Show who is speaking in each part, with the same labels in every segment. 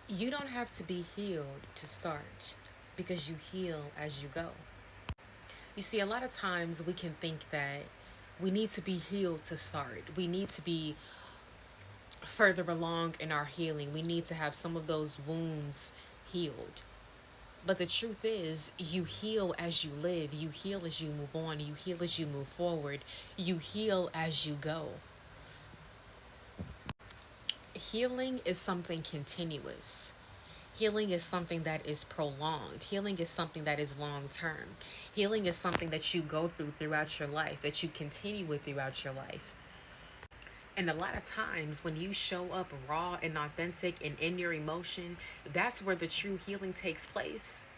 Speaker 1: You don't have to be healed to start because you heal as you go. You see, a lot of times we can think that we need to be healed to start. We need to be further along in our healing. We need to have some of those wounds healed. But the truth is, you heal as you live. You heal as you move on. You heal as you move forward. You heal as you go. Healing is something continuous. Healing is something that is prolonged. Healing is something that is long term. Healing is something that you go through throughout your life, that you continue with throughout your life. And a lot of times when you show up raw and authentic and in your emotion, that's where the true healing takes place.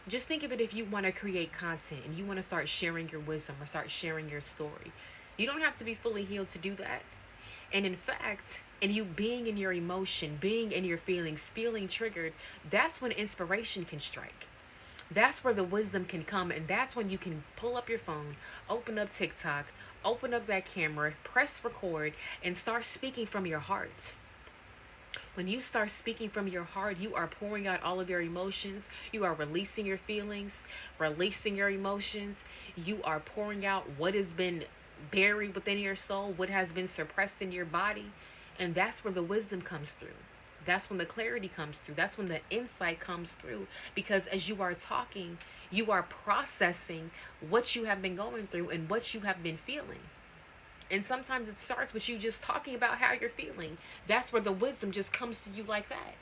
Speaker 1: Just think of it, if you want to create content and you want to start sharing your wisdom or start sharing your story. You don't have to be fully healed to do that. And in fact, and you being in your emotion, being in your feelings, feeling triggered, that's when inspiration can strike. That's where the wisdom can come, and that's when you can pull up your phone, open up TikTok, open up that camera, press record, and start speaking from your heart. When you start speaking from your heart, you are pouring out all of your emotions. You are releasing your feelings, releasing your emotions. You are pouring out what has been buried within your soul, what has been suppressed in your body. And that's where the wisdom comes through. That's when the clarity comes through. That's when the insight comes through. Because as you are talking, you are processing what you have been going through and what you have been feeling. And sometimes it starts with you just talking about how you're feeling. That's where the wisdom just comes to you like that.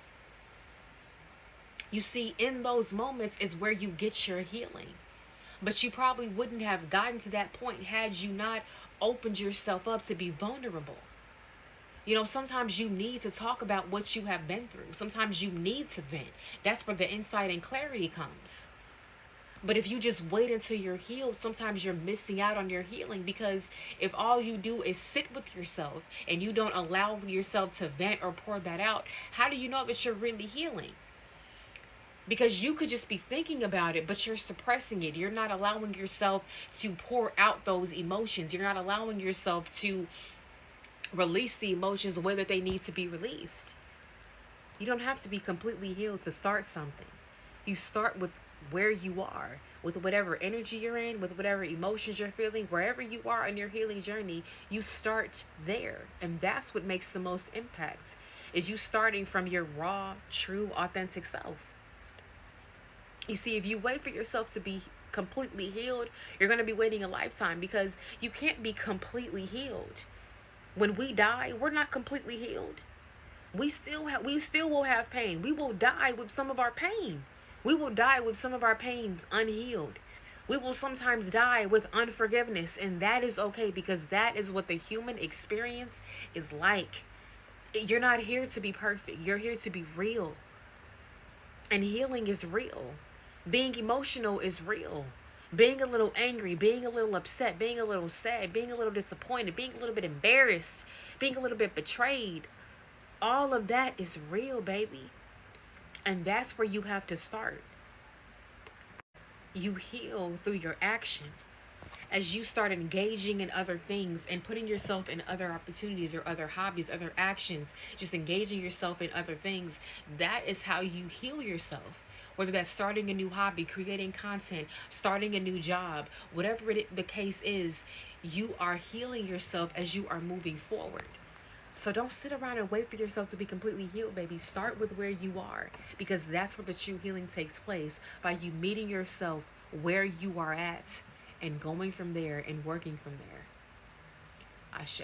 Speaker 1: You see, in those moments is where you get your healing. But you probably wouldn't have gotten to that point had you not opened yourself up to be vulnerable. You know, sometimes you need to talk about what you have been through. Sometimes you need to vent. That's where the insight and clarity comes. But if you just wait until you're healed, sometimes you're missing out on your healing, because if all you do is sit with yourself and you don't allow yourself to vent or pour that out, how do you know that you're really healing? Because you could just be thinking about it, but you're suppressing it. You're not allowing yourself to pour out those emotions. You're not allowing yourself to release the emotions the way that they need to be released. You don't have to be completely healed to start something. You start with where you are, with whatever energy you're in, with whatever emotions you're feeling, wherever you are on your healing journey, you start there. And that's what makes the most impact, is you starting from your raw, true, authentic self. You see, if you wait for yourself to be completely healed, you're going to be waiting a lifetime, because you can't be completely healed. When we die, we're not completely healed. We still will have pain. We will die with some of our pain. We will die with some of our pains unhealed. We will sometimes die with unforgiveness, and that is okay, because that is what the human experience is like. You're not here to be perfect. You're here to be real. And healing is real. Being emotional is real. Being a little angry, being a little upset, being a little sad, being a little disappointed, being a little bit embarrassed, being a little bit betrayed, all of that is real, baby. And that's where you have to start. You heal through your action. As you start engaging in other things and putting yourself in other opportunities or other hobbies, other actions, just engaging yourself in other things, that is how you heal yourself. Whether that's starting a new hobby, creating content, starting a new job, whatever the case is, you are healing yourself as you are moving forward. So don't sit around and wait for yourself to be completely healed, baby. Start with where you are, because that's where the true healing takes place, by you meeting yourself where you are at and going from there and working from there. Ashe.